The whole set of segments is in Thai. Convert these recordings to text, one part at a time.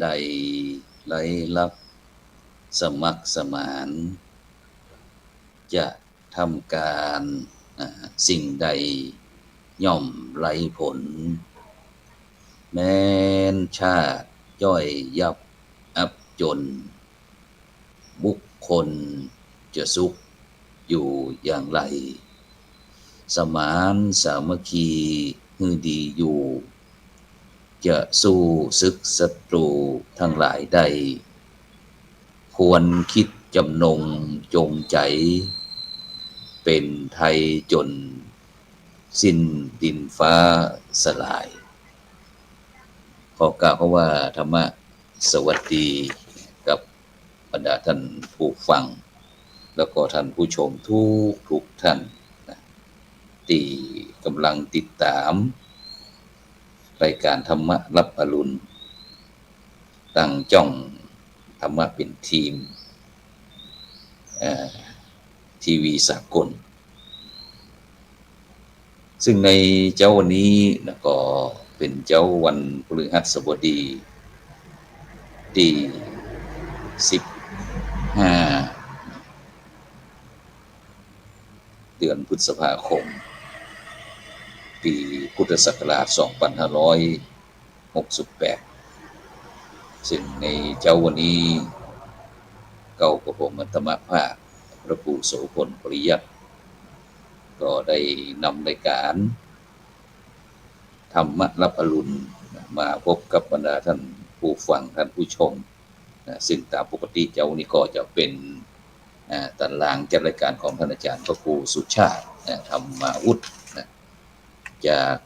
ได้ไร้ลับสมัครสมานจะทำการสิ่งใดย่อมไร้ผลแม้นชาติย่อยยับอับจนบุคคลจะสุขอยู่อย่างไรสมานสามัคคีฮือดีอยู่จะสู้ศึกศัตรูทั้งหลายใดควรคิดจำนงจงใจเป็นไทยจนสิ้นดินฟ้าสลายขอกล่าวว่าธรรมะสวัสดีกับบรรดาท่านผู้ฟังแล้วก็ท่านผู้ชมทุกท่านที่กำลังติดตามรายการธรรมะรับอรุณตั้งจ้องธรรมะเป็นทีมทีวีสากลซึ่งในเจ้าวันนี้ก็เป็นเจ้าวันพฤหัสบดีที่15เดือนพฤษภาคมปีพุทธศักราช2568ซึ่งในเจ้าวันนี้เก่ากับผมธรรมภาคพระครูโสพลปริยัติก็ได้นำรายการธรรมะรับอรุณมาพบกับบรรดาท่านผู้ฟังท่านผู้ชมซึ่งตามปกติเจ้านี้ก็จะเป็นตารางจัดรายการของท่านอาจารย์พระครูสุชาติธรรมาวุฒิจาก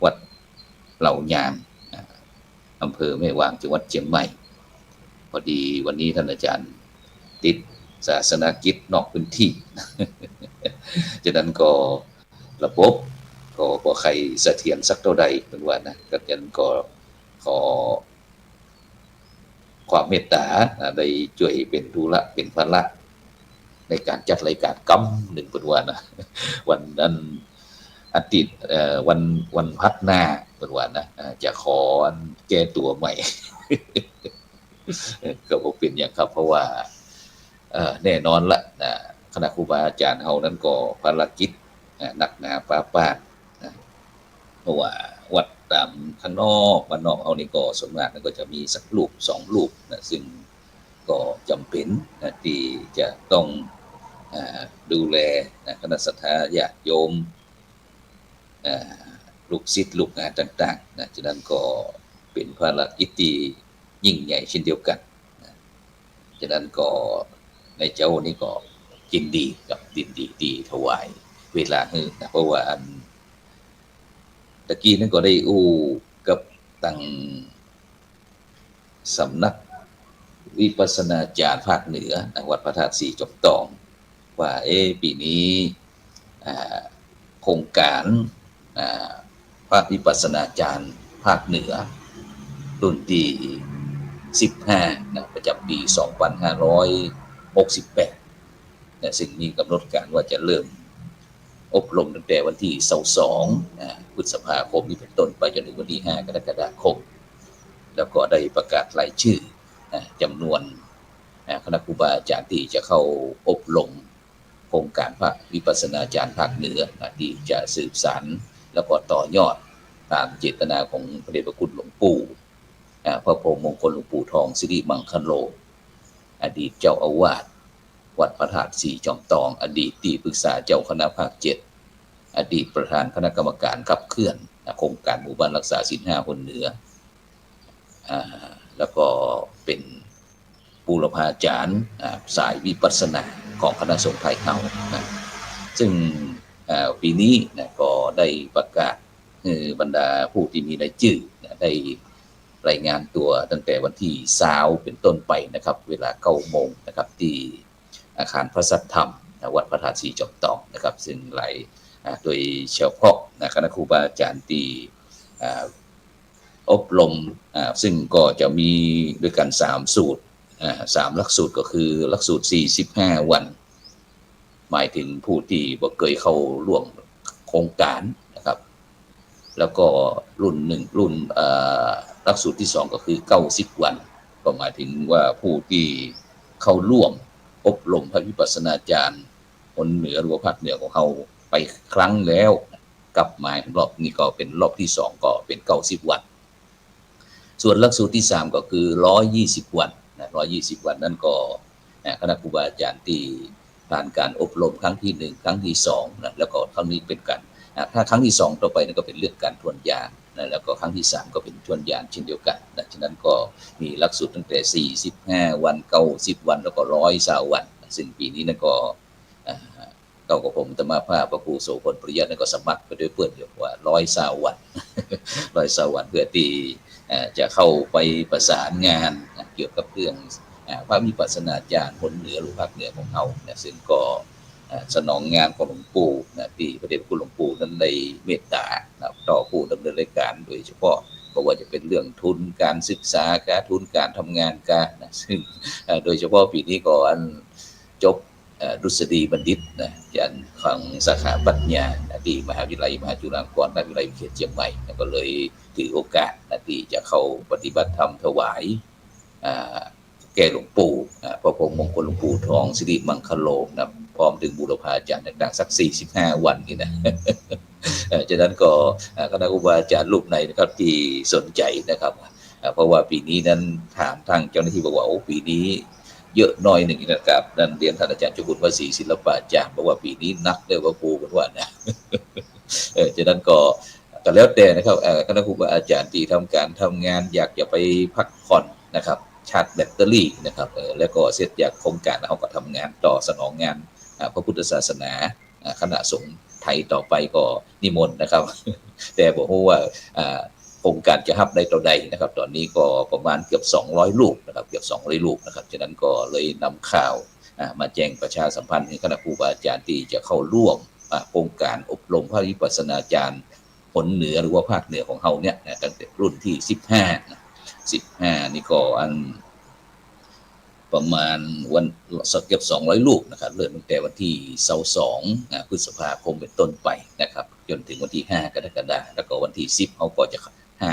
วัดเหล่ายางอำเภอแม่วางจังหวัดเชียงใหม่พอดีวันนี้ท่านอาจารย์ติดศาสนกิจนอกพื้นที่ฉะนั้นก็ระบบก็ใครเสถียรสักเท่าใดเป็นว่านะก็ฉะนั้นก็ขอความเมตตาได้ช่วยเป็นธุระเป็นภาระในการจัดรายการกำหนึ่งเป็นว่านะวันนั้นอาทิตย์วันพักหน้าเป็นว่านะจะขอแก้ตัวใหม่ ก็บ่เป็นอย่างครับเพราะว่าแน่นอนละคณะครูบาอาจารย์เฮานั้นก็ภารกิจหนักหนาฟ้าฟาดเพราะว่าวัดตามข้างนอกบ้านนอกเฮานี่ก็ส่วนมากก็จะมีสักรูป2รูปนะซึ่งก็จำเป็นที่จะต้องดูแลคณะสัตยาญาติโยมลูกศิษย์ลูกหาต่างๆนะฉะนั้นก็เป็นภารกิจที่ยิ่งใหญ่เช่นเดียวกันฉะนั้นก็ในเจ้านี้ก็ยินดีกับดีถวายเวลาให้นะเพราะว่าตะกี้นั้นก็ได้กับตั้งสำนักวิปัสสนาจารย์ภาคเหนือวัดพระธาตุสีจอมทองว่าปีนี้โครงการพระวิปัสสนาจารย์ภาคเหนือรุ่นที่15นะประจำปี2568นะซึ่งมีกำหนดการว่าจะเริ่มอบรมตั้งแต่วันที่22พฤษภาคมนี้เป็นต้นไปจนถึงวันที่5กรกฎาคมแล้วก็ได้ประกาศรายชื่อจำนวนคณะครูบาอาจารย์ที่จะเข้าอบรมโครงการพระวิปัสสนาจารย์ภาคเหนือที่จะสืบสานแล้วก็ต่อยอดตามเจตนาของพระเดชพระคุณหลวงปู่พระพรหมมงคลหลวงปู่ทองสิริมังคโลอดีตเจ้าอาวาสวัดพระธาตุสีจอมทองอดีตที่ปรึกษาเจ้าคณะภาค7อดีตประธานคณะกรรมการขับเคลื่อนโครงการหมู่บ้านรักษาศีล5คนเหนือแล้วก็เป็นบูรพาจารย์สายวิปัสสนาของคณะสงฆ์ไทยเฮาซึ่งปีนี้ก็ได้ประกาศบรรดาผู้ที่มีรายชื่อได้รายงานตัวตั้งแต่วันที่20เป็นต้นไปนะครับเวลา 9 โมงนะครับที่อาคารพระสัทธรรมวัดพระธาตุสีจอมทองนะครับซึ่งหลายโดยเฉพาะคณะครูบาอาจารย์ที่อบรมซึ่งก็จะมีด้วยกัน3สูตร3หลักสูตรก็คือหลักสูตร45วันหมายถึงผู้ที่บ่เคยเข้าร่วมโครงการนะครับแล้วก็รุ่น1รุ่น หลักสูตรที่2ก็คือ90วันก็หมายถึงว่าผู้ที่เข้าร่วมอบรมพระวิปัสสนาจารย์คนเหนือหรือว่าภาคเหนือของเขาไปครั้งแล้วกลับมารอบนี้ก็เป็นรอบที่2ก็เป็น90วันส่วนหลักสูตรที่3ก็คือ120วันนะ120วันนั่นก็คณะครูบาอาจารย์ที่ผ่านการอบรมครั้งที่1ครั้งที่2นะแล้วก็ครั้งนี้เป็นการถ้าครั้งที่2ต่อไปนั่นก็เป็นเรื่องการทวนญาณนะแล้วก็ครั้งที่3ก็เป็นทวนญาณเช่นเดียวกันนะฉะนั้นก็มีหลักสูตรตั้งแต่45วัน90วันแล้วก็120วันซึ่งปีนี้นั่นก็เก้ากับผมตมาภาพพระครูโสพลปริยัตินั่นก็สมัครไปด้วยเพื่อนอยู่ว่า120วัน120วันเพื่อที่จะเข้าไปประสานงานเกี่ยวกับเรื่องพระวิปัสสนาจารย์คนเหนือหรือภาคเหนือของเขาซึ่งก็สนองงานของหลวงปู่ที่พระเดชพระคุณหลวงปู่นั้นได้เมตตาต่อผู้ดำเนินรายการโดยเฉพาะเพราะว่าจะเป็นเรื่องทุนการศึกษาการทุนการทำงานการซึ่งโดยเฉพาะปีนี้ก็อันจบดุษฎีบัณฑิตอาจารย์ของสาขาปัญญาที่มหาวิทยาลัยมหาจุฬาลงกรณ์มหาวิทยาลัยเขตเชียงใหม่ก็เลยถือโอกาสที่จะเข้าปฏิบัติธรรมถวายแก่หลวงปู่พระพรหมมงคลหลวงปู่ทองสิริมังคโลนะพร้อมถึงบูรพาจารย์ต่างๆสัก45วันนี่นะจากนั้นก็คณะครูบาอาจารย์รูปไหนนะครับที่สนใจนะครับเพราะว่าปีนี้นั้นถามทางเจ้าหน้าที่บอกว่าโอ้ปีนี้เยอะน้อยหนึ่งนะครับนั่นเรียนท่านอาจารย์จุบุญวสีศิลปะอาจารย์บอกว่าปีนี้นักเรียกว่าปูกันว่านะจากนั้นก็แล้วแต่นะครับคณะครูบาอาจารย์ที่ทำการทำงานอยากจะไปพักผ่อนนะครับชาร์จแบตเตอรี่นะครับแล้วก็เสร็จจากโครงการเขาก็ทำงานต่อสนองงานพระพุทธศาสนาคณะสงฆ์ไทยต่อไปก็นิมนต์นะครับแต่บอกว่าโครงการจะฮับได้ต่อใดนะครับตอนนี้ก็ประมาณเกือบ200ลูกนะครับเกือบ200ลูกนะครับฉะนั้นก็เลยนำข่าวมาแจ้งประชาสัมพันธ์ให้คณะครูบาอาจารย์ที่จะเข้าร่วมโครงการอบรมพระวิปัสสนาจารย์ผลเหนือหรือว่าภาคเหนือของเขาเนี่ยตั้งแต่รุ่นที่15นี่ก็อันประมาณวันเกือบ200ลูกนะครับเริ่มตั้งแต่วันที่22พฤษภาคมเป็นต้นไปนะครับจนถึงวันที่5กรกฎาคมแล้วก็วันที่10เขาก็จะ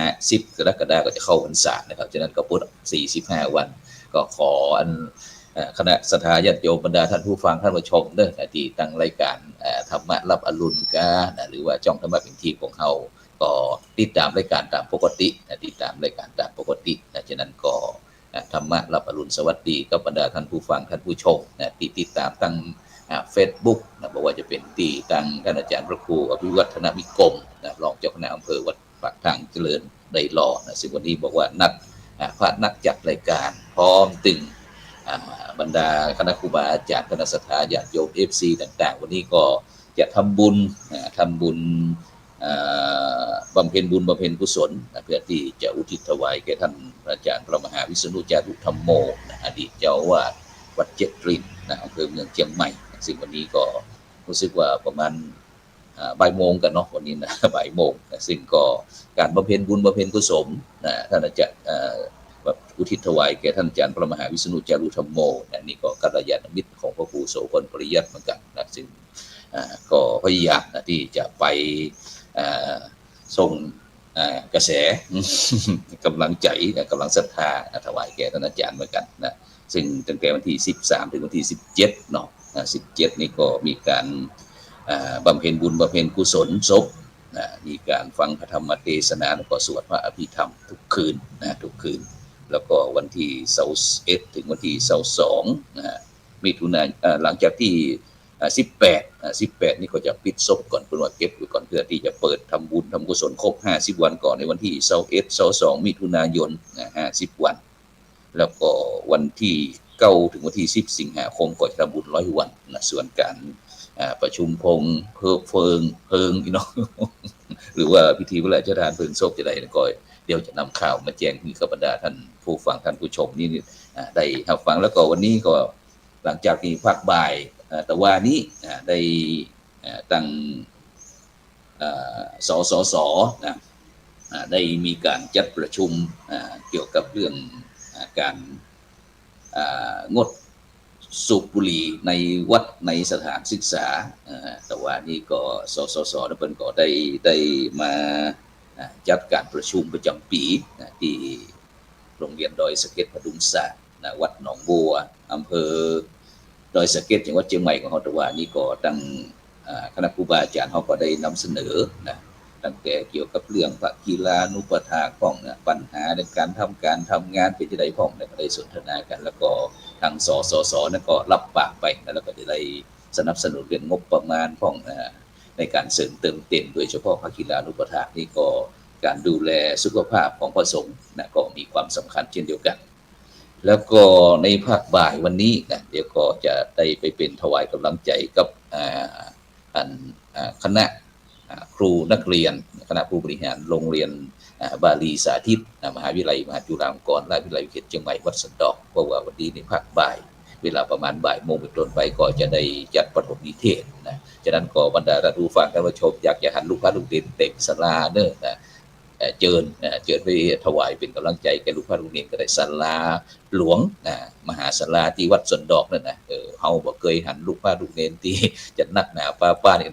10กรกฎาคมก็จะเข้าพรรษานะครับฉะนั้นก็พุทธ45วันก็ขออันคณะศรัทธาญาติโยมบรรดาท่านผู้ฟังท่านผู้ชมเด้อที่ตั้งรายการธรรมะรับอรุณกาหรือว่าช่องธรรมะเป็นที่ของเขาก็ติดตามรายการตามปกติติดตามรายการตามปกติฉะนั้นก็ธรรมะรับอรุณสวัสดีกับบรรดาท่านผู้ฟังท่านผู้ชมที่ติดตามตั้งFacebook บอกว่าจะเป็นที่ตั้งท่านอาจารย์พระครูอภิวัฒนวิกรมรองเจ้าคณะอำเภอวัดปากทางเจริญได้รอซึ่งวันนี้บอกว่านัดพระนักจัดรายการพร้อมตึงบรรดาคณะครูบาอาจารย์คณะศรัทธาญาติโยม FC ต่างๆวันนี้ก็จะทำบุญบำเพ็ญบุญบำเพ็ญกุศลเพื่อที่จะอุทิศถวายแก่ท่านอาจารย์พระมหาวิษณุจารุธรรมโมอดีตเจ้าวาดวัดเจ็ดรินอำเภอเมืองเชียงใหม่ซึ่งวันนี้ก็รู้สึกว่าประมาณบ่ายโมงกันเนาะวันนี้นะบ่ายโมงซึ่งก็การบำเพ็ญบุญบำเพ็ญกุศลท่านอาจารย์อุทิศถวายแก่ท่านอาจารย์พระมหาวิษณุจารุธรรมโมนี่ก็กัลยาณมิตรของพระครูโสพลปริยัติเหมือนกันนะซึ่งก็พยายามที่จะไปส่งกระแสกำลังใจกำลังศรัทธาถวายแก่ท่านอาจารย์เหมือนกันนะซึ่งตั้งแต่วันที่13ถึงวันที่17เนาะ17นี่ก็มีการบำเพ็ญบุญบำเพ็ญกุศลศพมีการฟังพระธรรมเทศนาแล้วก็สวดพระอภิธรรมทุกคืนทุกคืนแล้วก็วันที่21ถึงวันที่22มิถุนายนหลังจากที่18นี่ก็จะปิดศพก่อนเพื่อว่าเก็บไว้ก่อนเพื่อที่จะเปิดทำบุญทำกุศลครบ50วันก่อนในวันที่21 22มิถุนายน50วันแล้วก็วันที่9ถึงวันที่10สิงหาคมก็จะทำบุญ100วันส่วนการประชุมพงเพิงพี่น้องหรือว่าพิธีพระราชทานเพลิงศพจะได้ก็เดี๋ยวจะนำข่าวมาแจ้งให้กับบรรดาท่านผู้ฟังท่านผู้ชมนี่ได้รับฟังแล้วก็วันนี้ก็หลังจากที่ภาคบ่ายแต่ว่านี้ได้ตั้งสสนะได้มีการจัดประชุมเกี่ยวกับเรื่องการงดสูบบุหรี่ในวัดในสถานศึกษาแต่ว่านี่ก็สสนั่นเพิ่นก็ได้มา จัดการประชุมประจำปีที่โรงเรียนดอยสะเก็ดพดุงศาสตร์วัดหนองบัวอำเภอดอยสะเก็ดจังหวัดเชียงใหม่ของเราแต่ว่านี่ก็ตั้งคณะครูบาอาจารย์เขาก็ได้นำเสนอตั้งแต่เกี่ยวกับเรื่องพระกีฬานุปถาของปัญหาในการทำงานเป็นที่ใดพ้องก็ได้สนทนากันแล้วก็ทางสสนั่นก็รับปากไปแล้วก็ได้สนับสนุนเรื่องงบประมาณของในการเสริมเติมเต็มโดยเฉพาะพระกีฬานุปถานี่ก็การดูแลสุขภาพของพระสงฆ์ก็มีความสำคัญเช่นเดียวกันแล้วก็ในภาคบ่ายวันนี้เดี๋ยวก็จะได้ไปเป็นถวายกำลังใจกับคณะครูนักเรียนคณะผู้บริหารโรงเรียนบาลีสาธิตมหาวิทยาลัยมหาจุฬาลงกรณราชวิทยาลัยเขตเชียงใหม่วัดสันดอกเพราะว่าวันนี้ในภาคบ่ายเวลาประมาณบ่ายโมงเป็นต้นไปก็จะได้จัดปฐมนิเทศฉะนั้นก็บรรดาท่านผู้ฟังท่านผู้ชมอยากจะหันลูกพระลูกเด่นเต็มศาลาเนอะเจิญไปถวายเป็นกำลังใจแก่ลูกพระลูกเด่นก็ได้ศาลาหลวงมหาศาลาที่วัดสันดอกนั่นเฮาบ่เคยหันลูกพระลูกเด่นที่จะนักหนาป้านี่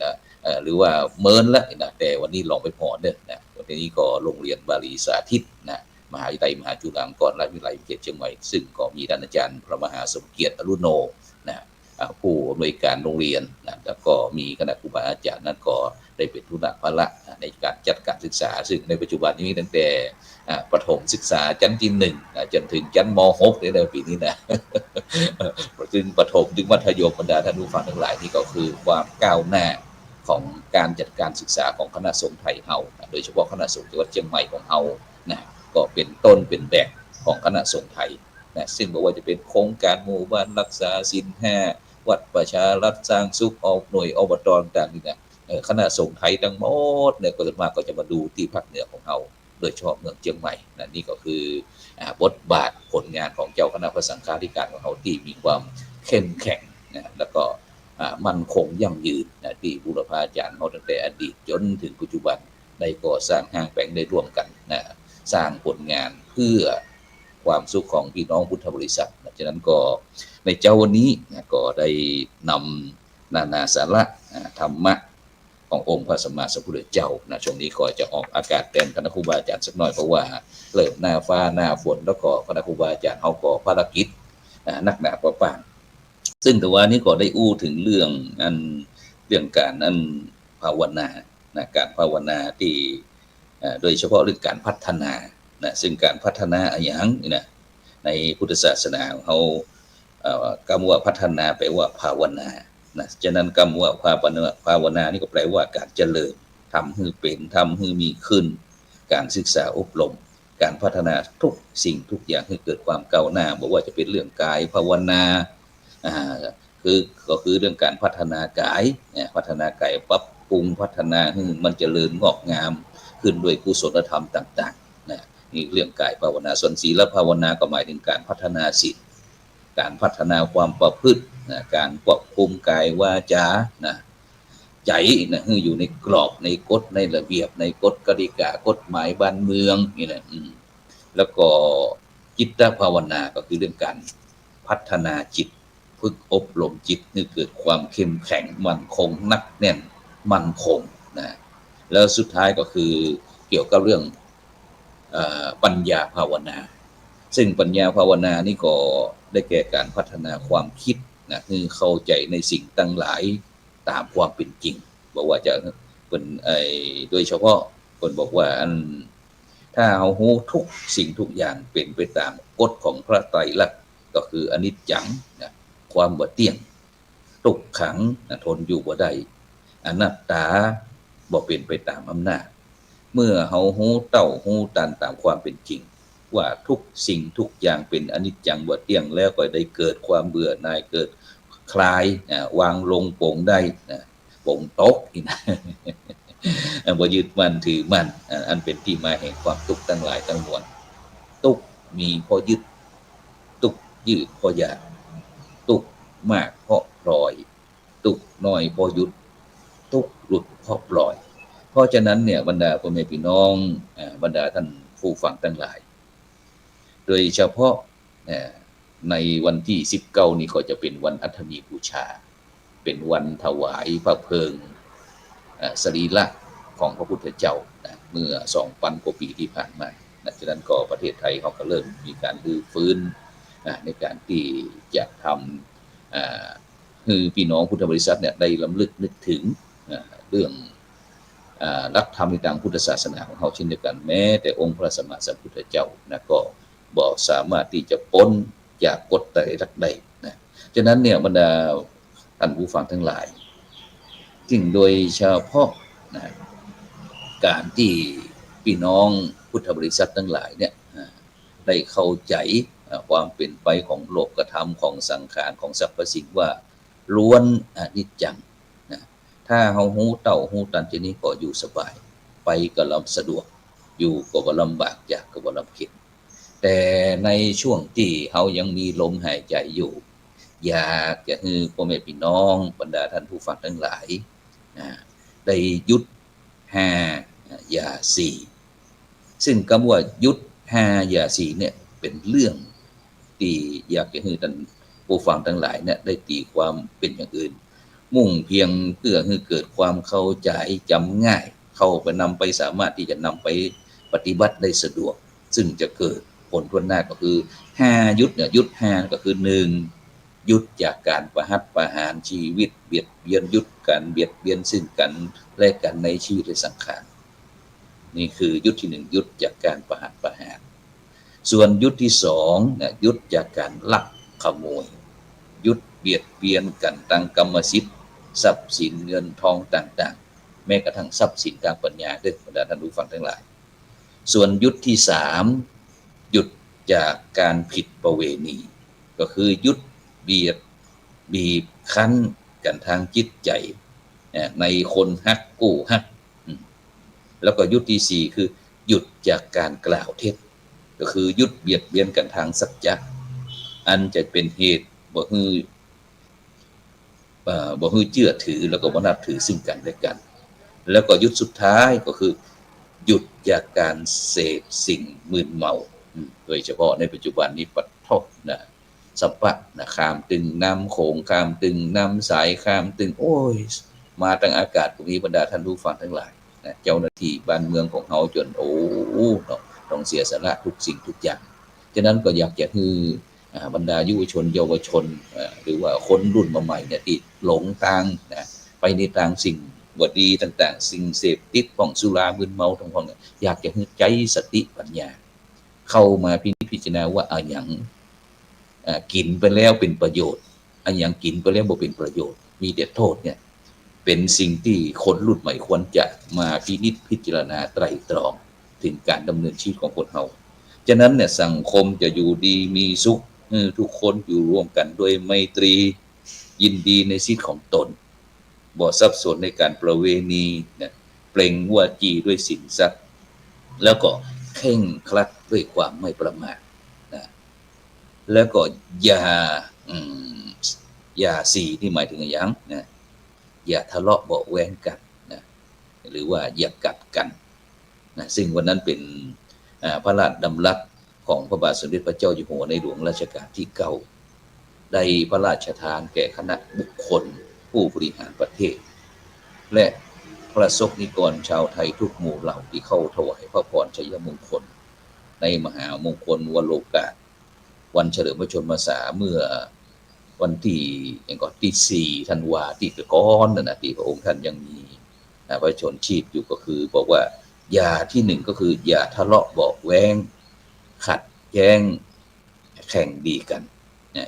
หรือว่าเมินละแต่วันนี้ลองไปพอเด้อวันนี้ก็โรงเรียนบาลีสาธิตมหาวิทยาลัยมหาจุฬาลงกรณราชวิทยาลัยเขตเชียงใหม่ซึ่งก็มีท่านอาจารย์พระมหาสมเกียรติอรุโนผู้อำนวยการโรงเรียนแล้วก็มีคณะครูบาอาจารย์นั้นก็ได้เป็นธุระภาระในการจัดการศึกษาซึ่งในปัจจุบันนี้ตั้งแต่ประถมศึกษาชั้นที่1จนถึงชั้นม.6ในปีนี้ซึ่งประถมถึงมัธยมบรรดาท่านผู้ฟังทั้งหลายนี่ก็คือความก้าวหน้าของการจัดการศึกษาของคณะสงฆ์ไทยเฮาโดยเฉพาะคณะสงฆ์จังหวัดเชียงใหม่ของเฮาก็เป็นต้นเป็นแบบของคณะสงฆ์ไทยซึ่งไม่ว่าจะเป็นโครงการหมู่บ้านรักษาศีล5วัดประชารัฐสร้างสุขหน่วยอบตต่างๆนี่คณะสงฆ์ไทยทั้งหมดก็ส่วนมากก็จะมาดูที่ภาคเหนือของเฮาโดยเฉพาะเมืองเชียงใหม่นี่ก็คือบทบาทผลงานของเจ้าคณะพระสังฆาธิการของเฮาที่มีความเข้มแข็งแล้วก็มั่นคงยั่งยืนที่บูรพาจารย์เขาตั้งแต่อดีตจนถึงปัจจุบันได้ก่อสร้างห้างแปลงได้ร่วมกันสร้างผลงานเพื่อความสุขของพี่น้องพุทธบริษัทฉะนั้นก็ในเจ้าวันนี้ก็ได้นำนานาสาระธรรมะขององค์พระสัมมาสัมพุทธเจ้าช่วงนี้ก็จะออกอากาศแทนคณะครูบาอาจารย์สักหน่อยเพราะว่าเริ่มหน้าฟ้าหน้าฝนแล้วก็คณะครูบาอาจารย์เขาก็ภารกิจนักหนาประป่างซึ่งแต่ว่านี้ก็ได้อู้ถึงเรื่องการภาวนาการภาวนาที่โดยเฉพาะเรื่องการพัฒนาซึ่งการพัฒนาอย่างในพุทธศาสนาเขาคำว่าพัฒนาแปลว่าภาวนาฉะนั้นคำว่าภาวนานี่ก็แปลว่าการเจริญทำให้เป็นทำให้มีขึ้นการศึกษาอบรมการพัฒนาทุกสิ่งทุกอย่างให้เกิดความก้าวหน้าบอกว่าจะเป็นเรื่องกายภาวนาก็คือเรื่องการพัฒนากายพัฒนากายปรับปรุงพัฒนาให้มันเจริญงอกงามขึ้นด้วยกุศลธรรมต่างๆนี่เรื่องกายภาวนาส่วนศีลภาวนาก็หมายถึงการพัฒนาศีลการพัฒนาความประพฤติการควบคุมกายวาจาใจให้อยู่ในกรอบในกฎในระเบียบในกฎกติกากฎหมายบ้านเมืองนี่แหละแล้วก็จิตภาวนาก็คือเรื่องการพัฒนาจิตฝึกอบรมจิตให้เกิดความเข้มแข็งมั่นคงนักแน่นมั่นคงแล้วสุดท้ายก็คือเกี่ยวกับเรื่องปัญญาภาวนาซึ่งปัญญาภาวนานี่ก็ได้แก่การพัฒนาความคิดให้เข้าใจในสิ่งต่างหลายตามความเป็นจริงบอกว่าจะเป็นโดยเฉพาะคนบอกว่าถ้าเรารู้ทุกสิ่งทุกอย่างเป็นไปตามกฎของพระไตรลักษณ์ก็คืออนิจจังความบ่เที่ยงทุกขังทนอยู่บ่ได้อนัตตาบ่เป็นไปตามอำนาจเมื่อเฮาฮู้เต้าฮู้ตันตามความเป็นจริงว่าทุกสิ่งทุกอย่างเป็นอนิจจังบ่เที่ยงแล้วก็ได้เกิดความเบื่อหน่ายเกิดคลายวางลงโปร่งได้โปร่งตกอีกบ่ยึดมั่นถือมั่นอันเป็นที่มาแห่งความทุกข์ทั้งหลายทั้งมวลทุกข์มีเพราะยึดทุกข์ยืดเพราะอยากทุกข์มากเพราะปล่อยทุกข์น้อยเพราะหยุดทุกข์หลุดเพราะปล่อยเพราะฉะนั้นเนี่ยบรรดาพ่อแม่พี่น้องบรรดาท่านผู้ฟังทั้งหลายโดยเฉพาะในวันที่19นี้ก็จะเป็นวันอัฐมีบูชาเป็นวันถวายพระเพลิงสรีระของพระพุทธเจ้า เมื่อ2,000 กว่าปีที่ผ่านมาฉะนั้นก็ประเทศไทยเขาก็เริ่มมีการรื้อฟื้นในการที่จะทำคือพี่น้องพุทธบริษัทเนี่ยได้รำลึกนึกถึงเรื่องหลักธรรมในทางพุทธศาสนาของเขาเช่นเดียวกันแม้แต่องค์พระสัมมาสัมพุทธเจ้าก็บ่สามารถที่จะพ้นจากกฎใดรักใดฉะนั้นเนี่ยบรรดาท่านผู้ฟังทั้งหลายจึงโดยเฉพาะการที่พี่น้องพุทธบริษัททั้งหลายเนี่ยได้เข้าใจความเป็นไปของโลกธรรมของสังขารของสรรพสิ่งว่าล้วนอนิจจังถ้าเฮาฮู้เต่าฮู้ตันทีนี้ก็อยู่สบายไปก็ลำสะดวกอยู่ก็บ่ลำบากยากก็บ่ลำเข็ญแต่ในช่วงที่เฮายังมีลมหายใจอยู่อยากจะให้พ่อแม่พี่น้องบรรดาท่านผู้ฟังทั้งหลายได้หยุด5อย่า4ซึ่งคำว่าหยุด5อย่า4เนี่ยเป็นเรื่องที่อยากจะให้ท่านผู้ฟังทั้งหลายเนี่ยได้ตีความเป็นอย่างอื่นมุ่งเพียงเพื่อให้เกิดความเข้าใจจำง่ายเข้าไปนำไปสามารถที่จะนำไปปฏิบัติได้สะดวกซึ่งจะเกิดผลทั่วหน้าก็คือ5หยุดเนี่ยหยุด5ก็คือ1หยุดจากการประหัตประหารชีวิตเบียดเบียนหยุดการเบียดเบียนซึ่งกันและกันในชีวิตและสังขารนี่คือหยุดที่1หยุดจากการประหัตประหารส่วนหยุดที่2เนี่ยหยุดจากการลักขโมยหยุดเบียดเบียนกันทางกรรมสิทธิ์ทรัพย์สินเงินทองต่างๆแม้กระทั่งทรัพย์สินทางปัญญาด้วยบรรดาท่านผู้ฟังทั้งหลายส่วนหยุดที่3หยุดจากการผิดประเวณีก็คือหยุดบีบคั้นกันทางจิตใจในคนฮักกู้ฮักแล้วก็หยุดที่4คือหยุดจากการกล่าวเท็จก็คือหยุดเบียดเบียนกันทางสัจจะอันจะเป็นเหตุบ่ฮือเชื่อถือแล้วก็บ่นับถือซึ่งกันและกันแล้วก็หยุดสุดท้ายก็คือหยุดจากการเสพสิ่งมึนเมาโดยเฉพาะในปัจจุบันนี้ปัดทบสัปปะข้ามตึงน้ำโขงข้ามตึงน้ำสายข้ามตึงโอ้ยมาทางอากาศพวกนี้บรรดาท่านผู้ฟังทั้งหลายเจ้าหน้าที่บ้านเมืองของเฮาจนต้องเสียสละทุกสิ่งทุกอย่างฉะนั้นก็อยากจะให้บรรดายุวชนเยาวชนหรือว่าคนรุ่นใหม่เนี่ยที่หลงทางไปในทางสิ่งบ่ดีต่างๆสิ่งเสพติดของสุรามึนเมาทั้งพวกนี้อยากจะให้ใจสติปัญญาเข้ามาพิจารณาว่าหยังกินไปแล้วเป็นประโยชน์หยังกินไปแล้วบ่เป็นประโยชน์มีแต่โทษเนี่ยเป็นสิ่งที่คนรุ่นใหม่ควรจะมาพิจารณาไตร่ตรองถึงการดำเนินชีวิตของคนเฮาฉะนั้นเนี่ยสังคมจะอยู่ดีมีสุขทุกคนอยู่ร่วมกันด้วยไมตรียินดีในชีวิตของตนบ่สับสนในการประเวณีเปล่งวาจีด้วยศีลสัตย์แล้วก็เคร่งครัดด้วยความไม่ประมาทแล้วก็อย่าสี่ที่หมายถึงอย่างอย่าทะเลาะเบาะแว้งกันหรือว่าอย่ากัดกันซึ่งวันนั้นเป็นพระราชดำรัสของพระบาทสมเด็จพระเจ้าอยู่หัวในหลวงรัชกาลที่9ได้พระราชทานแก่คณะบุคคลผู้บริหารประเทศและพระสงฆ์นิกรชาวไทยทุกหมู่เหล่าที่เข้าถวายพระพรชัยมงคลในมหามงคลวโรกาสวันเฉลิมพระชนมพรรษาเมื่อวันที่4ธันวาคมที่ก่อนที่พระองค์ท่านยังมีพระชนชีพอยู่ก็คือบอกว่าอย่าที่1ก็คืออย่าทะเลาะเบาะแว้งขัดแย้งแข่งดีกัน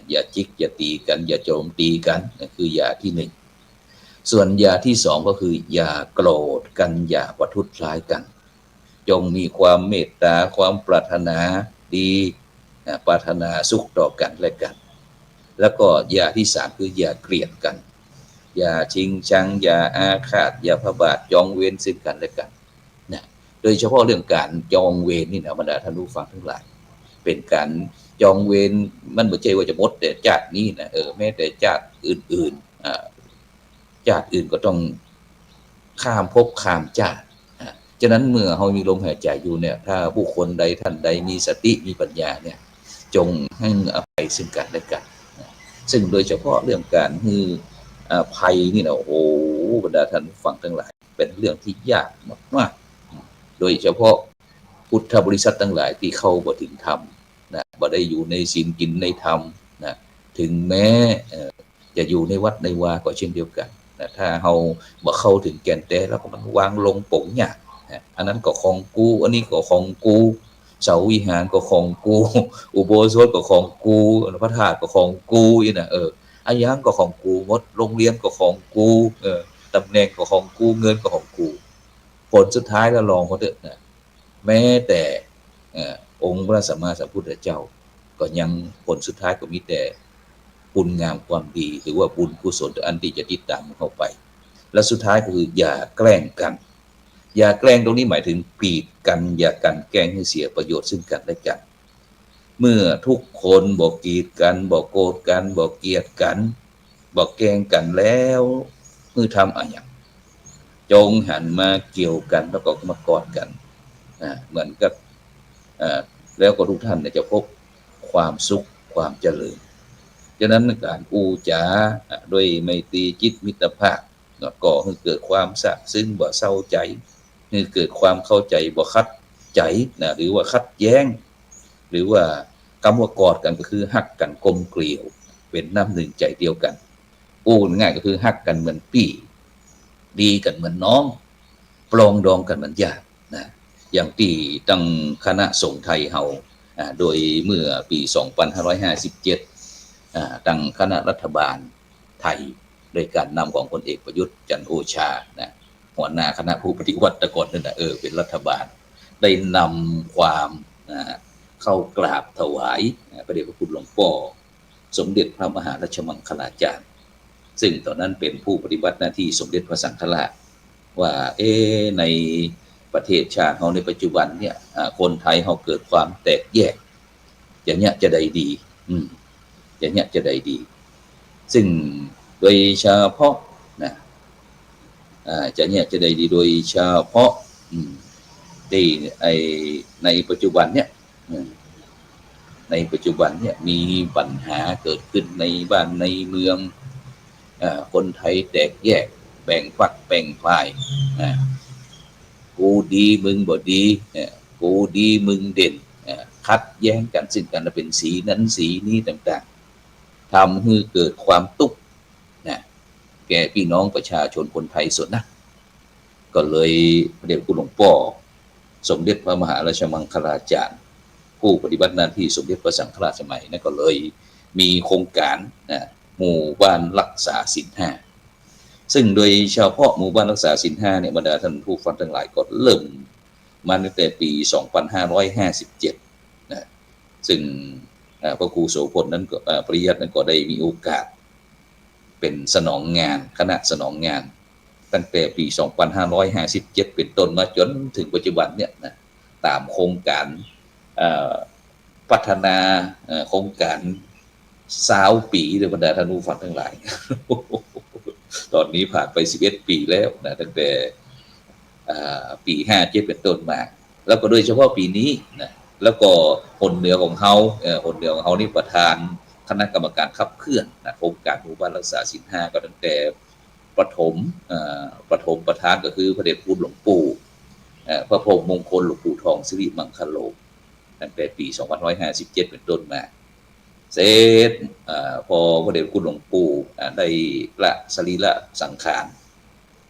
อย่าจิกอย่าตีกันอย่าโจมตีกันนั่นคืออย่าที่1ส่วนอย่าที่2ก็คืออย่าโกรธกันอย่าประทุษร้ายกันจงมีความเมตตาความปรารถนาดีปรารถนาสุขต่อกันและกันแล้วก็อย่าที่3คืออย่าเกลียดกันอย่าชิงชังอย่าอาฆาตอย่าพยาบาทจองเวรซึ่งกันและกันโดยเฉพาะเรื่องการจองเวรนี่นะบรรดาท่านผู้ฟังทั้งหลายเป็นการจองเวรมันบ่ใช่ว่าจะหมดแต่ชาตินี้นะแม้แต่ชาติอื่นๆชาติอื่นก็ต้องข้ามภพข้ามชาติฉะนั้นเมื่อเฮามีลมหายใจอยู่เนี่ยถ้าผู้คนใดท่านใดมีสติมีปัญญาเนี่ยจงให้อภัยซึ่งกันและกันซึ่งโดยเฉพาะเรื่องการให้อภัยนี่นะโอ้โหบรรดาท่านผู้ฟังทั้งหลายเป็นเรื่องที่ยากมาก โดยเฉพาะพุทธบริษัททั้งหลายที่เข้าบ่ถึงธรรมนะบ่ได้อยู่ในศีลกินในธรรมนะถึงแม้จะอยู่ในวัดในวาก็เช่นเดียวกันนะถ้าเฮาบ่เข้าถึงแก่นแท้แล้วก็มันวางลงปลงยากนะอันนั้นก็ของกูอันนี้ก็ของกูเสาวิหารก็ของกูอุโบสถก็ของกูพระธาตุก็ของกูอีน่ะอายังก็ของกูหมดโรงเรียนก็ของกูตำแหน่งก็ของกูเงินก็ของกูผลสุดท้ายแล้วลองเขาเถอะนะแม้แต่องค์พระสัมมาสัมพุทธเจ้าก็ยังผลสุดท้ายก็มีแต่บุญงามความดีหรือว่าบุญกุศลอันที่จะติดตามเข้าไปและสุดท้ายก็คืออย่าแกล้งกันอย่าแกล้งตรงนี้หมายถึงกีดกันอย่ากันแกล้งให้เสียประโยชน์ซึ่งกันและกันเมื่อทุกคนบอกกีดกันบอกโกรธกันบอกเกลียดกันบอกแกล้งกันแล้วมือทำอะไรอย่างจงหันมาเกี่ยวกันแล้วก็มากอดกันเหมือนกับแล้วก็ทุกท่านจะพบความสุขความเจริญฉะนั้นการอูจาด้วยไมตรีจิตมิตรภาพก็ให้เกิดความซาบซึ้งบ่เศร้าใจให้เกิดความเข้าใจบ่คัดใจนะหรือว่าคัดแย้งหรือว่าคำว่ากอดกันก็คือฮักกันกลมเกลียวเป็นน้ำหนึ่งใจเดียวกันอูง่ายก็คือฮักกันเหมือนพี่ดีกันเหมือนน้องปรองดองกันเหมือนญาตินะอย่างที่ตั้งคณะสงฆ์ไทยเฮาโดยเมื่อปี2557ตั้งคณะรัฐบาลไทยโดยการนำของพลเอกประยุทธ์จันทร์โอชานะหัวหน้าคณะผู้ปฏิวัติก่อนนั่นแหละเป็นรัฐบาลได้นำความเข้ากราบถวายพระเดชพระคุณหลวงพ่อสมเด็จพระมหาราชมังคลาจารย์ซึ่งตอนนั้นเป็นผู้ปฏิบัติหน้าที่สมเด็จพระสังฆราชว่าในประเทศชาติเราในปัจจุบันเนี่ยคนไทยเราเกิดความแตกแยกอย่างเนี้ยจะได้ดีอย่างเนี้ยจะได้ดีซึ่งโดยเฉพาะนะจะเนี้ยจะได้ดีโดยเฉพาะที่ในปัจจุบันเนี่ยในปัจจุบันเนี่ยมีปัญหาเกิดขึ้นในบ้านในเมืองคนไทยแตกแยกแบ่งฝักแบ่งฝ่ายกูดีมึงบ่ดีกูดีมึงเด่นคัดแย้งกันซึ่งกันและเป็นสีนั้นสีนี้ต่างๆทำให้เกิดความทุกข์แก่พี่น้องประชาชนคนไทยส่วนนักก็เลยพระเดชคุณหลวงพ่อสมเด็จพระมหาราชมังคลาจารย์ผู้ปฏิบัติหน้าที่สมเด็จพระสังฆราชสมัยนั้นก็เลยมีโครงการหมู่บ้านรักษาศีลห้าซึ่งโดยเฉพาะหมู่บ้านรักษาศีลห้าเนี่ยบรรดาท่านผู้ฟังทั้งหลายก็เริ่มมาตั้งแต่ปี2557นะซึ่งพระครูโสพลนั้นก็ปริยัตินั้นก็ได้มีโอกาสเป็นสนองงานคณะสนองงานตั้งแต่ปี2557เป็นต้นมาจนถึงปัจจุบันเนี่ยนะตามโครงการพัฒนาโครงการ20 ปีในบรรดาท่านผู้ฟังทั้งหลายตอนนี้ผ่านไป11 ปีแล้วนะตั้งแต่ปี57เป็นต้นมาแล้วก็โดยเฉพาะปีนี้นะแล้วก็คนเหนือของเฮาคนเหนือของเฮานี่ประธานคณะกรรมการขับเคลื่อนนะโครงการหมู่บ้านรักษาศีล5ก็ตั้งแต่ประถมประธานก็คือพระเดชคุณหลวงปู่พระพรหมมงคลหลวงปู่ทองสิริมังคโลตั้งแต่ปี2557เป็นต้นมาเสร็จพอพระเดชคุณหลวงปู่ได้ละสรีระสังขาร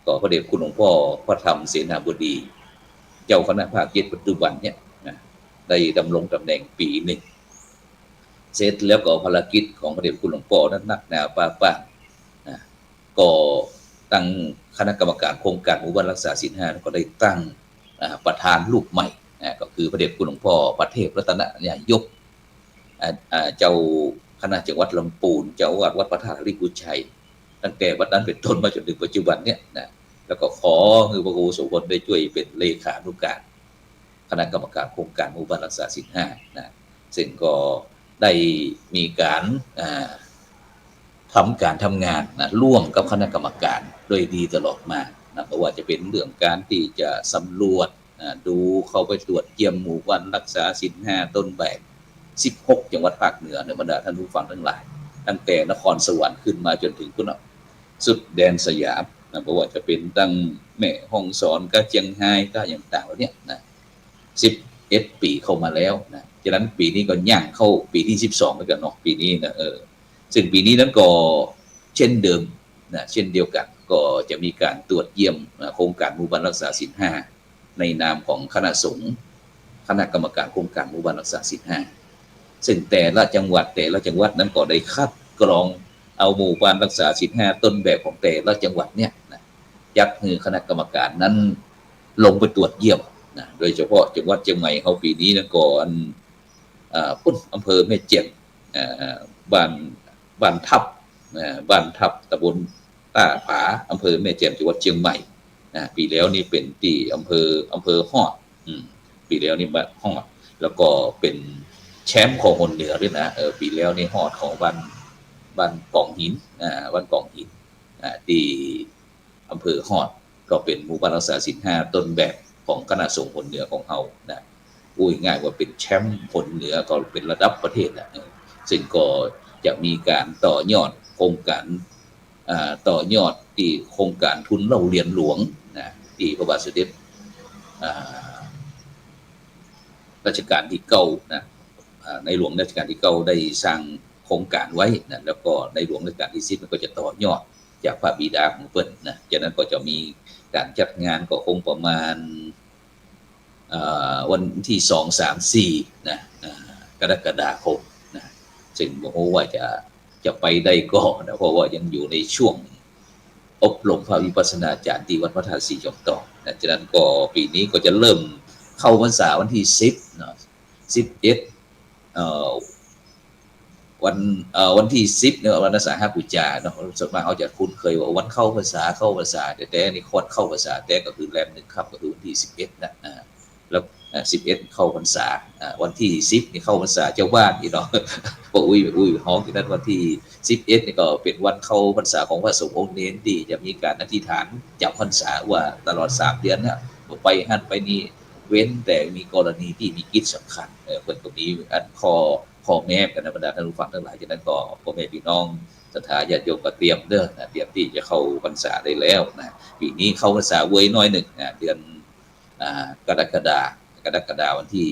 ก็พระเดชคุณหลวงพ่อพระธรรมเสนาบดีเจ้าคณะภาค7ปัจจุบันเนี่ยได้ดำรงตำแหน่งปีหนึ่งเสร็จแล้วก็ภารกิจของพระเดชคุณหลวงพ่อนั้นนักหนาป้าก็ตั้งคณะกรรมการโครงการหมู่บ้านรักษาศีล5ก็ได้ตั้งประธานรูปใหม่ก็คือพระเดชคุณหลวงพ่อพระเทพรัตนยายกเจ้าคณะจังหวัดลำพูนเจ้าวัดพระธาตุริพุชัยตั้งแต่วัดนั้นเป็นต้นมาจนถึงปัจจุบันเนี่ยนะแล้วก็ขอคือพระครูโสพลได้ช่วยเป็นเลขานุการคณะกรรมการโครงการหมู่บ้านรักษาศีล5นะซึ่งก็ได้มีการทำงานนะร่วมกับคณะกรรมการโดยดีตลอดมานะเพราะว่าจะเป็นเรื่องการที่จะสำรวจดูเข้าไปตรวจเยี่ยมหมู่บ้านรักษาศีล5ต้นแบบ16จังหวัดภาคเหนือในบรรดาท่านผู้ฟังทั้งหลายตั้งแต่นครสวรรค์ขึ้นมาจนถึงสุดแดนสยาม เพราะว่าจะเป็นตั้งแม่ฮ่องสอนก็เจียงไฮ้ก็อย่างต่างๆแล้วเนี่ยนะ11ปีเข้ามาแล้วนะฉะนั้นปีนี้ก็ย่างเข้าปีที่12แล้วกันเนาะปีนี้นะซึ่งปีนี้นั้นก็เช่นเดิมนะเช่นเดียวกันก็จะมีการตรวจเยี่ยมโครงการหมู่บ้านรักษาศีล5ในนามของคณะสงฆ์คณะกรรมการโครงการหมู่บ้านรักษาศีล5ซึ่งแต่ละจังหวัดนั้นก็ได้คัดกรองเอาหมู่บ้านรักษาศีล5ต้นแบบของแต่ละจังหวัดเนี่ยนะยัดให้คณะกรรมการนั้นลงไปตรวจเยี่ยมนะโดยเฉพาะจังหวัดเชียงใหม่เฮาปีนี้นั้นก็พุ่นอำเภอแม่เจียงบ้านทับตำบลต้าผาอำเภอแม่เจียงจังหวัดเชียงใหม่ปีแล้วนี่เป็นที่อำเภอฮอดปีแล้วนี่บ้านฮอดแล้วก็เป็นแชมป์ของคนเหนือด้วยนะปีแล้วนี่ฮอดของบ้านกองหินบ้านกองหินที่อำเภอฮอดก็เป็นหมู่บ้านรักษาศีล5ต้นแบบของคณะสงฆ์คนเหนือของเฮานะง่ายว่าเป็นแชมป์คนเหนือก็เป็นระดับประเทศนะซึ่งก็จะมีการต่อยอดโครงการต่อยอดที่โครงการทุนเราเรียนหลวงนะที่พระบาทสมเด็จรัชกาลที่9นะในหลวงรัชกาลที่9ได้สร้างโครงการไว้นะแล้วก็ในหลวงรัชกาลที่10มันก็จะต่อยอดจากพระบิดาของเพิ่นนะจากนั้นก็จะมีการจัดงานก็คงประมาณวันที่2 3 4นะกรกฎาคมนะซึ่งบ่ฮู้ว่าจะไปได้ก็นะเพราะว่ายังอยู่ในช่วงอบรมพระวิปัสสนาจารย์ที่วัดพระธาตุสีจอมทองนะฉะนั้นก็ปีนี้ก็จะเริ่มเข้าพรรษาวันที่10เนาะ11วันที่10เนี่ยวันอาสาฬหบูชาเนาะส่วนมากเขาจะคุ้นเคยว่าวันเข้าพรรษาแต่นี่คอดเข้าพรรษาแต่ก็คือแรม1ค่ำก็คือวันที่11นะแล้ว11เข้าพรรษาวันที่10นี่เข้าพรรษาเจ้าบ้านนี่เนาะบ่อุ้ยฮ้องที่นั้นวันที่11นี่ก็เป็นวันเข้าพรรษาของพระสงฆ์องค์เน้นที่จะมีการอธิษฐานจำพรรษาว่าตลอด3เดือนเนี่ยบ่ไปหั่นไปนี่เว้นแต่มีกรณีที่มีกิจสำคัญเพิ่นก็มีอันข้อแม้กันนะบรรดาท่านผู้ฟังทั้งหลายฉะนั้นก็พ่อแม่พี่น้องศรัทธาญาติโยมก็เตรียมเด้อนะเตรียมที่จะเข้าพรรษาได้แล้วนะปีนี้เข้าพรรษาเว้ยน้อยหนึ่งเดือนกรกฎาคมวันที่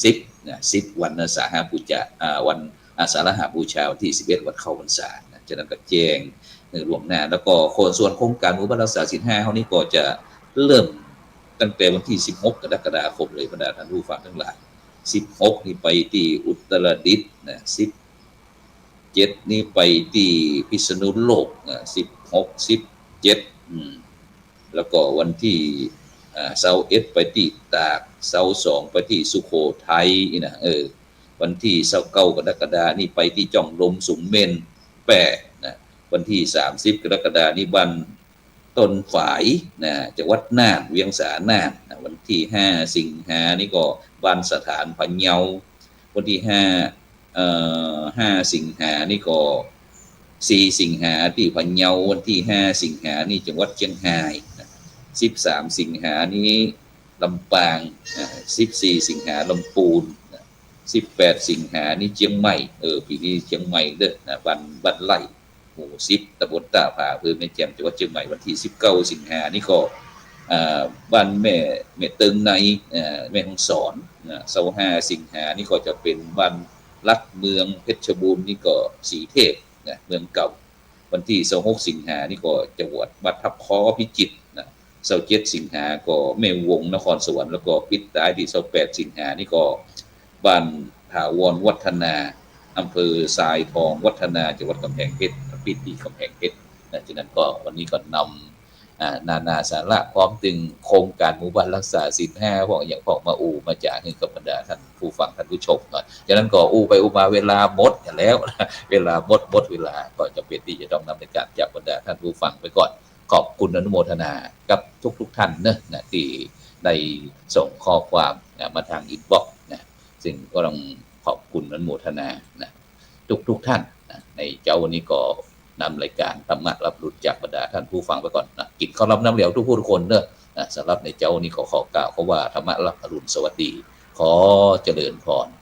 10นะ10วันอาสาฬหบูชาวันอาสาฬหบูชาวันที่11วันเข้าพรรษานะฉะนั้นก็แจ้งล่วงหน้าแล้วก็ส่วนโครงการหมู่บ้านรักษาศีล5เฮานี่ก็จะเริ่มตั้งแต่วันที่16กรกฎาคมเลยบรรดาท่านผู้ฟังทั้งหลาย16นี่ไปที่อุตรดิตถ์นะ17นี่ไปที่พิษณุโลก16 17แล้วก็วันที่21ไปที่ตาก22ไปที่สุโขทัยนะวันที่29กรกฎาคมนี่ไปที่จ่องลมสุมเม่นแปะนะวันที่30กรกฎาคมนี่บ้านต้นฝายนะจังหวัดน่านเวียงสาน่านนะวันที่5สิงหานี่ก็บ้านสถานพะเยาวันที่5สิงหานี่ก็4สิงหาที่พะเยาวันที่5สิงหานี่จังหวัดเชียงราย13สิงหานี้ลำปาง14สิงหาลำพูน18สิงหานี่เชียงใหม่ปีนี้เชียงใหม่เด้อนะบ้านไร่หมู่10ตำบลตาผาอำเภอแม่แจ่มจังหวัดเชียงใหม่วันที่19สิงหานี่ก็บ้านแม่เติงในแม่ฮ่องสอน25สิงหานี่ก็จะเป็นบ้านลัดเมืองเพชรบูรณ์นี่ก็สีเทพนะเมืองเก่าวันที่26สิงหานี่ก็จังหวัดวัดทับค้อพิจิตรนะ27สิงหาก็แม่วงนครสวรรค์แล้วก็ปิดท้ายที่28สิงหานี่ก็บ้านถาวรวัฒนาอำเภอทรายทองวัฒนาจังหวัดกำแพงเพชรปิดที่กำแพงเพชรนะฉะนั้นก็วันนี้ก็นำนานาสาระพร้อมถึงโครงการหมู่บ้านรักษาศีล5พวกอย่างพวกมามาจากให้กับบรรดาท่านผู้ฟังท่านผู้ชมหน่อยฉะนั้นก็ไปมาเวลาหมดกันแล้วเวลาหมดเวลาก็จะเป็นที่จะต้องนำในการจากบรรดาท่านผู้ฟังไปก่อนขอบคุณอนุโมทนากับทุกท่านนะที่ได้ส่งข้อความมาทางอินบ็อกซ์นะซึ่งก็ต้องขอบคุณอนุโมทนานะทุกท่านนะในเจ้าวันนี้ก็นำรายการธรรมะรับรู้จากบรรดาท่านผู้ฟังไปก่อนนะกินข้าวรับน้ำเหลวทุกผู้ทุกคนสำหรับในเจ้านี้ขอกล่าวเขาว่าธรรมะรับอรุณสวัสดีขอเจริญพร